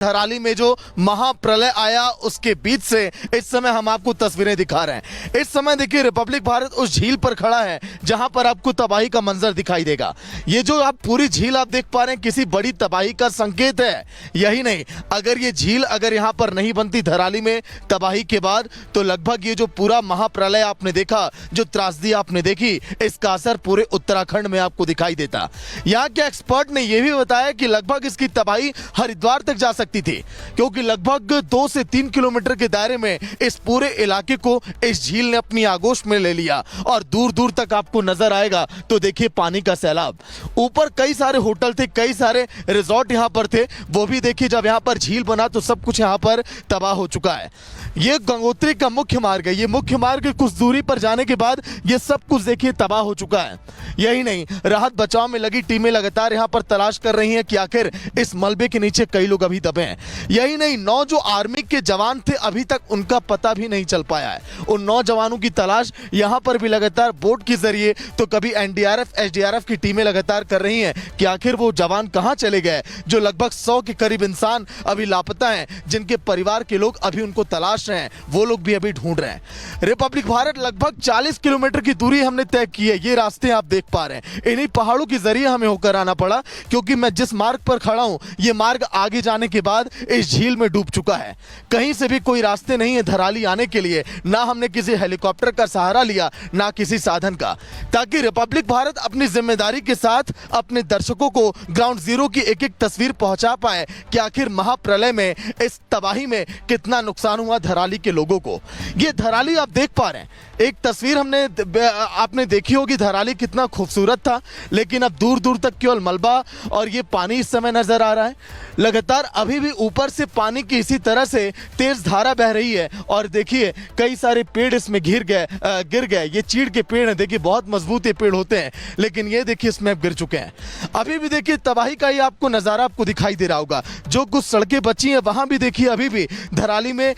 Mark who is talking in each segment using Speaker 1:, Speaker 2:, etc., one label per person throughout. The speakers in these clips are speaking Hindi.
Speaker 1: धराली में जो महाप्रलय आया उसके बीच से इस समय हम आपको तस्वीरें दिखा रहे हैं। इस समय देखिए रिपब्लिक भारत उस झील पर खड़ा है जहां पर आपको तबाही का मंजर दिखाई देगा। ये जो आप पूरी झील आप देख पा रहे हैं किसी बड़ी तबाही का संकेत है। यही नहीं, अगर ये झील अगर यहां पर नहीं बनती धराली में तबाही के बाद, तो लगभग ये जो पूरा महाप्रलय आपने देखा, जो त्रासदी आपने देखी, इसका असर पूरे उत्तराखंड में आपको दिखाई देता। यहाँ के एक्सपर्ट ने यह भी बताया कि लगभग इसकी तबाही हरिद्वार तक जा सकती थी, क्योंकि लगभग 2 से 3 किलोमीटर के दायरे में इस पूरे इलाके को इस झील ने अपनी आगोश में ले लिया और दूर दूर तक आपको नजर आएगा तो देखिए पानी का सैलाब। ऊपर कई सारे होटल थे, कई सारे रिजॉर्ट यहां पर थे, वो भी देखिए जब यहां पर झील बना तो सब कुछ यहां पर तबाह हो चुका है। ये गंगोत्री का मुख्य मार्ग है। ये मुख्य मार्ग कुछ दूरी पर जाने के बाद ये सब कुछ देखिए तबाह हो चुका है। यही नहीं, राहत बचाव में लगी टीमें लगातार यहां पर तलाश कर रही हैं कि आखिर इस मलबे के नीचे कई लोग अभी दबे हैं। यही नहीं, 9 जो आर्मी के जवान थे अभी तक उनका पता भी नहीं चल पाया है। उन 9 जवानों की तलाश यहां पर भी लगातार बोट के जरिए, तो कभी एनडीआरएफ एसडीआरएफ की टीमें लगातार कर रही हैं कि आखिर वो जवान कहां चले गए। जो लगभग 100 के करीब इंसान अभी लापता हैं, जिनके परिवार के लोग अभी उनको तलाश रहे हैं, वो लोग भी अभी ढूंढ रहे हैं। रिपब्लिक भारत लगभग 40 किलोमीटर की दूरी हमने तय की है। ये रास्ते आप देख पा रहे हैं, इन्हीं पहाड़ों के जरिए हमें होकर आना पड़ा, क्योंकि मैं जिस मार्ग पर खड़ा हूं ये मार्ग आगे जाने के बाद इस झील में डूब चुका है। कहीं से भी कोई रास्ते नहीं है धराली आने के लिए। ना हमने किसी हेलीकॉप्टर का सहारा लिया, ना किसी साधन का, ताकि रिपब्लिक भारत अपनी जिम्मेदारी के साथ अपने दर्शकों को ग्राउंड जीरो की एक एक तस्वीर पहुंचा पाए कि आखिर महाप्रलय में, इस तबाही में कितना नुकसान हुआ धराली के लोगों को। ये धराली आप देख पा रहे हैं, एक तस्वीर आपने देखी होगी, धराली कितना खूबसूरत था, लेकिन अब दूर दूर तक केवल मलबा और ये पानी इस समय नजर आ रहा है। लगातार अभी भी ऊपर से पानी की इसी तरह से तेज धारा बह रही है और देखिए कई सारे पेड़ इसमें गिर गए। ये चीड़ के पेड़ हैं, देखिए बहुत मजबूत ये पेड़ होते हैं, लेकिन ये देखिए इसमें गिर चुके हैं। अभी भी देखिए तबाही का ही आपको नजारा आपको दिखाई दे रहा होगा। जो कुछ सड़कें बची हैं वहां भी देखिए अभी भी धराली में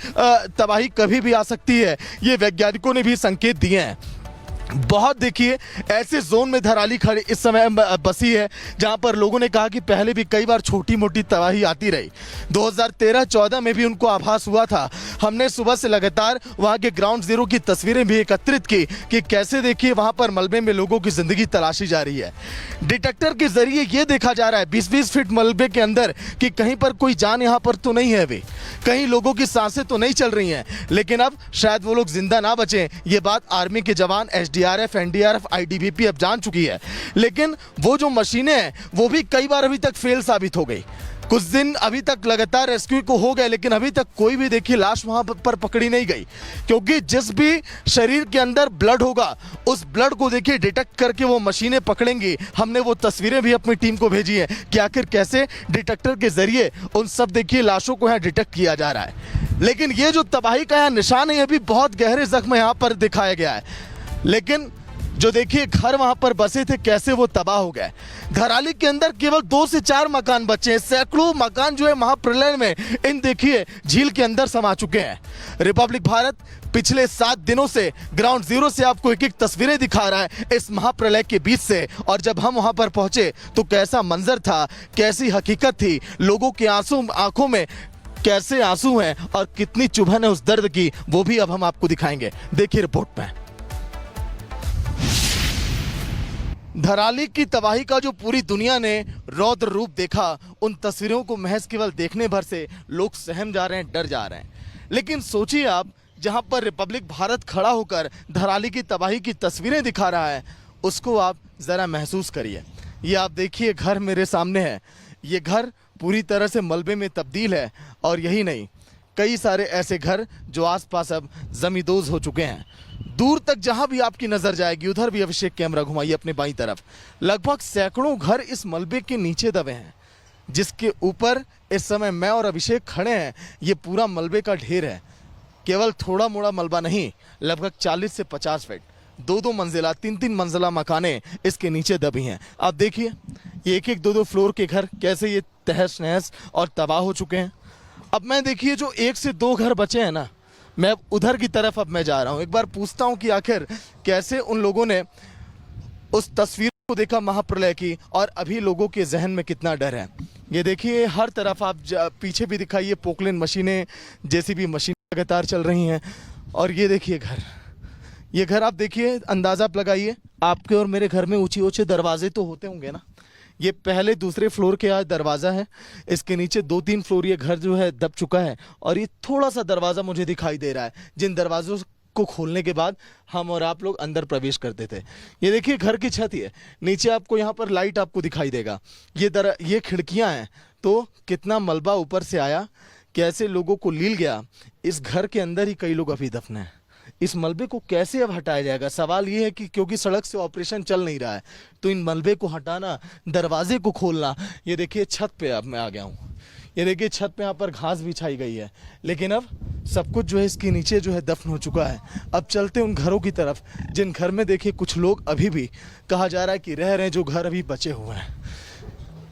Speaker 1: तबाही कभी भी आ सकती है। ये वैज्ञानिकों ने भी संकेत दिए हैं। बहुत देखिए ऐसे जोन में धराली खड़ी इस समय बसी है जहां पर लोगों ने कहा कि पहले भी कई बार छोटी मोटी तबाही आती रही। 2013-14 में भी उनको आभास हुआ था। हमने सुबह से लगातार वहां के ग्राउंड जीरो की तस्वीरें भी एकत्रित की कि कैसे देखिए वहां पर मलबे में लोगों की जिंदगी तलाशी जा रही है। डिटेक्टर के जरिए यह देखा जा रहा है 20-20 फीट मलबे के अंदर कि कहीं पर कोई जान यहां पर तो नहीं है, अभी कहीं लोगों की सांसें तो नहीं चल रही हैं। लेकिन अब शायद वो लोग जिंदा ना बचे, ये बात आर्मी के जवान एसडीआरएफ एनडीआरएफ आईटीबीपी अब जान चुकी है। लेकिन वो जो मशीनें हैं वो भी कई बार अभी तक फेल साबित हो गई। कुछ दिन अभी तक लगातार रेस्क्यू को हो गए, लेकिन अभी तक कोई भी देखिए लाश वहां पर पकड़ी नहीं गई, क्योंकि जिस भी शरीर के अंदर ब्लड होगा उस ब्लड को देखिए डिटेक्ट करके वो मशीनें पकड़ेंगी। हमने वो तस्वीरें भी अपनी टीम को भेजी है कि आखिर कैसे डिटेक्टर के जरिए उन सब देखिए लाशों को यहाँ डिटेक्ट किया जा रहा है। लेकिन ये जो तबाही का यहाँ निशान है, ये भी बहुत गहरे जख्म यहाँ पर दिखाया गया है। लेकिन जो देखिए घर वहां पर बसे थे कैसे वो तबाह हो गए। धराली के अंदर केवल 2 से 4 मकान बचे हैं। सैकड़ों मकान जो है महाप्रलय में इन देखिए झील के अंदर समा चुके हैं। रिपब्लिक भारत पिछले 7 दिनों से ग्राउंड जीरो से आपको एक एक तस्वीरें दिखा रहा है इस महाप्रलय के बीच से। और जब हम वहां पर पहुंचे तो कैसा मंजर था, कैसी हकीकत थी, लोगों के आंखों में कैसे आंसू हैं और कितनी चुभन है उस दर्द की, वो भी अब हम आपको दिखाएंगे। देखिए रिपोर्ट में। धराली की तबाही का जो पूरी दुनिया ने रौद्र रूप देखा, उन तस्वीरों को महज केवल देखने भर से लोग सहम जा रहे हैं, डर जा रहे हैं। लेकिन सोचिए आप, जहां पर रिपब्लिक भारत खड़ा होकर धराली की तबाही की तस्वीरें दिखा रहा है, उसको आप जरा महसूस करिए। ये आप देखिए घर मेरे सामने है, ये घर पूरी तरह से मलबे में तब्दील है। और यही नहीं, कई सारे ऐसे घर जो आसपास अब जमींदोज हो चुके हैं। दूर तक जहां भी आपकी नजर जाएगी, उधर भी अभिषेक कैमरा घुमाइए अपने बाईं तरफ, लगभग सैकड़ों घर इस मलबे के नीचे दबे हैं, जिसके ऊपर इस समय मैं और अभिषेक खड़े हैं। ये पूरा मलबे का ढेर है। केवल थोड़ा मोड़ा मलबा नहीं, लगभग 40 से 50 फीट 2-2 मंजिला 3-3 मंजिला मकानें इसके नीचे दबी हैं। आप देखिए ये 1-1 2-2 फ्लोर के घर कैसे ये तहस नहस और तबाह हो चुके हैं। अब मैं देखिए जो 1 से 2 घर बचे हैं ना, मैं उधर की तरफ अब मैं जा रहा हूं। एक बार पूछता हूं कि आखिर कैसे उन लोगों ने उस तस्वीर को देखा महाप्रलय की, और अभी लोगों के जहन में कितना डर है। ये देखिए हर तरफ आप पीछे भी दिखाइए, पोकलेन मशीनें, जेसीबी मशीन लगातार चल रही हैं। और ये देखिए घर, ये घर आप देखिए, अंदाज़ा आप लगाइए। आपके और मेरे घर में ऊंचे ऊंचे दरवाजे तो होते होंगे ना। ये पहले दूसरे फ्लोर के आज दरवाज़ा है, इसके नीचे 2-3 फ्लोर ये घर जो है दब चुका है। और ये थोड़ा सा दरवाज़ा मुझे दिखाई दे रहा है, जिन दरवाज़ों को खोलने के बाद हम और आप लोग अंदर प्रवेश करते थे। ये देखिए घर की छत ही है, नीचे आपको यहाँ पर लाइट आपको दिखाई देगा। ये खिड़कियाँ हैं, तो कितना मलबा ऊपर से आया, कैसे लोगों को लील गया। इस घर के अंदर ही कई लोग अभी दफन हैं। इस मलबे को कैसे अब हटाया जाएगा, सवाल ये है कि क्योंकि सड़क से ऑपरेशन चल नहीं रहा है, तो इन मलबे को हटाना, दरवाजे को खोलना। ये देखिए छत पे अब मैं आ गया हूँ, ये देखिए छत पे यहाँ पर घास बिछाई गई है, लेकिन अब सब कुछ जो है इसके नीचे जो है दफन हो चुका है। अब चलते उन घरों की तरफ, जिन घर में देखिए कुछ लोग अभी भी कहा जा रहा है कि रह रहे हैं, जो घर अभी बचे हुए हैं।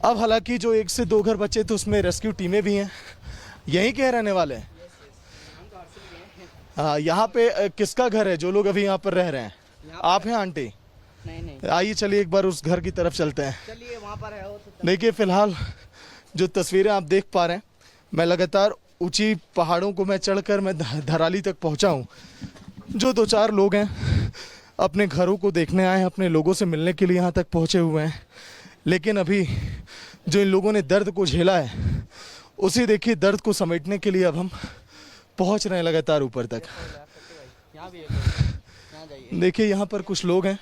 Speaker 1: अब हालांकि जो 1 से 2 घर बचे थे उसमें रेस्क्यू टीमें भी हैं, यहीं के रहने वाले हैं। हाँ, यहाँ पे किसका घर है जो लोग अभी यहाँ पर रह रहे हैं? आप हैं आंटी?
Speaker 2: नहीं।
Speaker 1: आइए चलिए एक बार उस घर की तरफ चलते हैं।
Speaker 2: चलिए वहाँ पर है।
Speaker 1: देखिए फिलहाल जो तस्वीरें आप देख पा रहे हैं, मैं लगातार ऊंची पहाड़ों को मैं चढ़कर मैं धराली तक पहुँचा हूँ। जो 2-4 लोग हैं अपने घरों को देखने आए हैं, अपने लोगों से मिलने के लिए यहाँ तक पहुँचे हुए हैं। लेकिन अभी जो इन लोगों ने दर्द को झेला है, उसी देखिए दर्द को समेटने के लिए अब हम पहुंच रहे हैं लगातार ऊपर तक। देखिए यहाँ पर कुछ लोग हैं।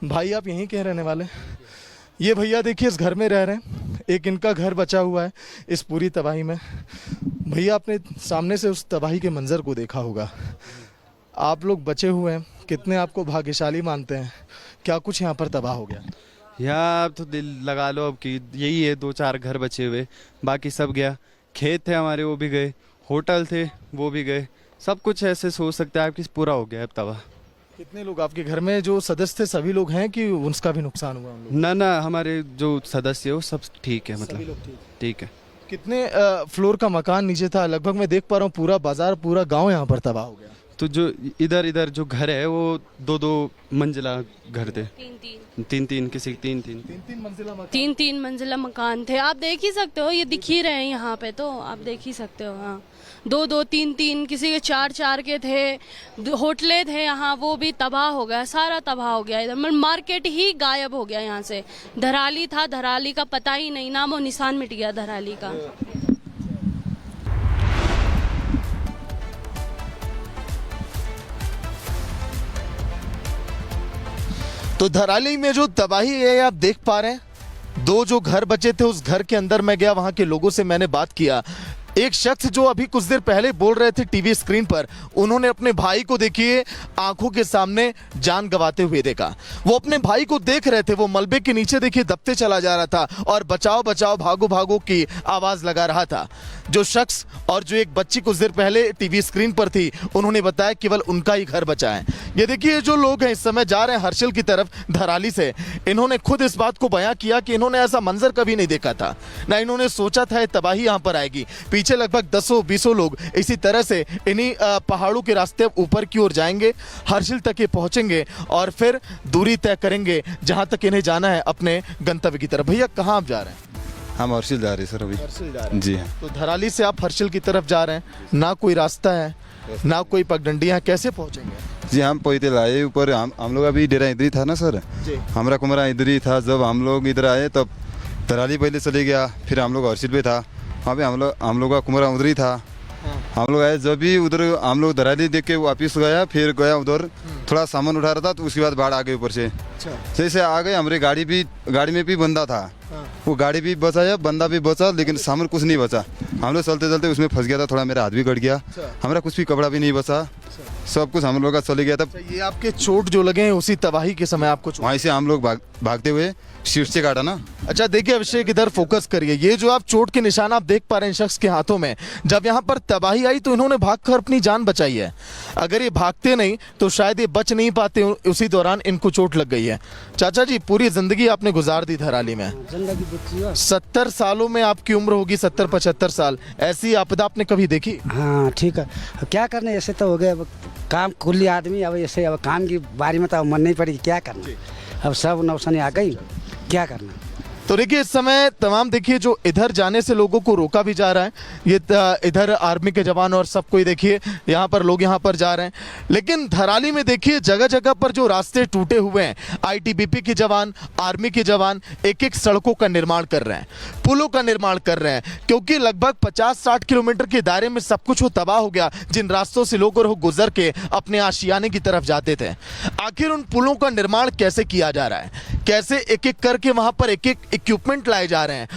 Speaker 1: भाई आप यहीं के रहने वाले? ये भैया देखिए इस घर में रह रहे हैं, एक इनका घर बचा हुआ है इस पूरी तबाही में। भैया आपने सामने से उस तबाही के मंजर को देखा होगा, आप लोग बचे हुए हैं, कितने आपको भाग्यशाली मानते हैं? क्या कुछ यहाँ पर तबाह हो गया?
Speaker 3: यहाँ तो दिल लगा लो अब कि यही है, 2-4 घर बचे हुए, बाकी सब गया। खेत थे हमारे वो भी गए, होटल थे वो भी गए, सब कुछ ऐसे सोच सकते हैं आपकी पूरा हो गया अब तबाह।
Speaker 1: कितने लोग आपके घर में जो सदस्य थे सभी लोग हैं कि उसका भी नुकसान हुआ उन लोग?
Speaker 3: ना हमारे जो सदस्य है वो सब ठीक है,
Speaker 1: सभी
Speaker 3: मतलब
Speaker 1: लोग
Speaker 3: ठीक है।
Speaker 1: कितने फ्लोर का मकान नीचे था? लगभग मैं देख पा रहा हूँ पूरा बाजार, पूरा गांव यहाँ पर तबाह हो गया।
Speaker 3: तो जो इधर जो घर है वो 2-2 मंजिला घर थे, 3-3 किसी 3-3
Speaker 4: 3 मंजिला मकान थे। आप देख ही सकते हो, ये दिख ही रहे हैं यहाँ पे, तो आप देख ही सकते हो। हाँ, 2-2 3-3 किसी के 4-4 के थे, होटलें थे यहाँ, वो भी तबाह हो गया, सारा तबाह हो गया। इधर मार्केट ही गायब हो गया यहाँ से। धराली था, धराली का पता ही नहीं, नामो निशान मिट गया धराली का।
Speaker 1: तो धराली में जो तबाही है आप देख पा रहे हैं। 2 जो घर बचे थे उस घर के अंदर मैं गया, वहां के लोगों से मैंने बात किया। एक शख्स जो अभी कुछ देर पहले बोल रहे थे टीवी स्क्रीन पर, उन्होंने अपने भाई को देखिए आंखों के सामने जान गंवाते हुए देखा। वो अपने भाई को देख रहे थे, वो मलबे के नीचे देखिए दबते चला जा रहा था और बचाओ बचाओ भागो भागो की आवाज लगा रहा था। जो शख्स और जो एक बच्ची कुछ देर पहले टीवी स्क्रीन पर थी, उन्होंने बताया केवल उनका ही घर बचा है। ये देखिए जो लोग हैं इस समय जा रहे हैं हर्षिल की तरफ धराली से, इन्होंने खुद इस बात को बयां किया कि इन्होंने ऐसा मंजर कभी नहीं देखा था, ना इन्होंने सोचा था तबाही यहाँ पर आएगी। पीछे लगभग 10-20 लोग इसी तरह से इन्हीं पहाड़ों के रास्ते ऊपर की ओर जाएंगे, हर्षिल तक ये पहुंचेंगे और फिर दूरी तय करेंगे जहां तक इन्हें जाना है अपने गंतव्य की तरफ। भैया कहाँ आप जा रहे हैं?
Speaker 5: हम हर्षिल जा रहे हैं सर अभी।
Speaker 1: हर्षिल जा रहे हैं
Speaker 5: जी हाँ।
Speaker 1: तो धराली से आप हर्षिल की तरफ जा रहे हैं, ना कोई रास्ता है ना कोई पगडंडियां, कैसे पहुंचेंगे?
Speaker 5: जी हम पोईते लाए ऊपर, हम लोग अभी डेरा इधर ही था ना सर, हमारा कुमरा इधर ही था। जब हम लोग इधर आए तब धराली पहले चले गया, फिर हम लोग हर्षिल पे था, वहाँ पे हम लोग का कुमरा उधर ही था। हम लोग आए, जब भी उधर हम लोग धराली देख के वापिस गया, फिर गया उधर थोड़ा सामान उठा रहा था, तो उसके बाद बाढ़ आ गई ऊपर से। जैसे आ गए, हमारे गाड़ी में भी बंदा था, वो गाड़ी भी बचाया, बंदा भी बचा, लेकिन सामान कुछ नहीं बचा। हम लोग चलते चलते उसमें फंस गया था, थोड़ा मेरा हाथ भी कट गया, हमारा कुछ भी कपड़ा भी नहीं बचा, सब कुछ हम लोग का चले गया था।
Speaker 1: ये आपके चोट जो लगे हैं उसी तबाही के समय आपको
Speaker 5: वहीं से हम लोग भागते हुए शीर्ष से काटा ना।
Speaker 1: अच्छा देखिए अभिषेक इधर फोकस करिए, ये जो आप चोट के निशान आप देख पा रहे हैं शख्स के हाथों में, जब यहाँ पर तबाही आई तो इन्होंने भागकर अपनी जान बचाई है। अगर ये भागते नहीं तो शायद ये बच नहीं पाते, उसी दौरान इनको चोट लग गई है। चाचा जी पूरी जिंदगी आपने गुजार दी धराली में, 70 सालों में आपकी उम्र होगी, 70-75 साल, ऐसी आपदा आपने कभी देखी?
Speaker 2: हाँ ठीक है, क्या करना, ऐसे तो हो गया, अब काम कुल्ली आदमी, अब ऐसे अब काम की बारी में तो मन नहीं पड़ी, क्या करना, अब सब नौसनी आ गई, क्या करना।
Speaker 1: तो देखिए इस समय तमाम देखिए जो इधर जाने से लोगों को रोका भी जा रहा है, ये इधर आर्मी के जवान और सब कोई देखिए यहाँ पर लोग यहाँ पर जा रहे हैं। लेकिन धराली में देखिए जगह जगह पर जो रास्ते टूटे हुए हैं, आईटीबीपी के जवान, आर्मी के जवान एक एक सड़कों का निर्माण कर रहे हैं, पुलों का निर्माण कर रहे हैं, क्योंकि लगभग 50-60 किलोमीटर के दायरे में सब कुछ वो तबाह हो गया जिन रास्तों से लोग गुजर के अपने आशियाने की तरफ जाते थे। आखिर उन पुलों का निर्माण कैसे किया जा रहा है, कैसे एक एक करके वहां पर एक एक इक्विपमेंट लाए जा रहे हैं,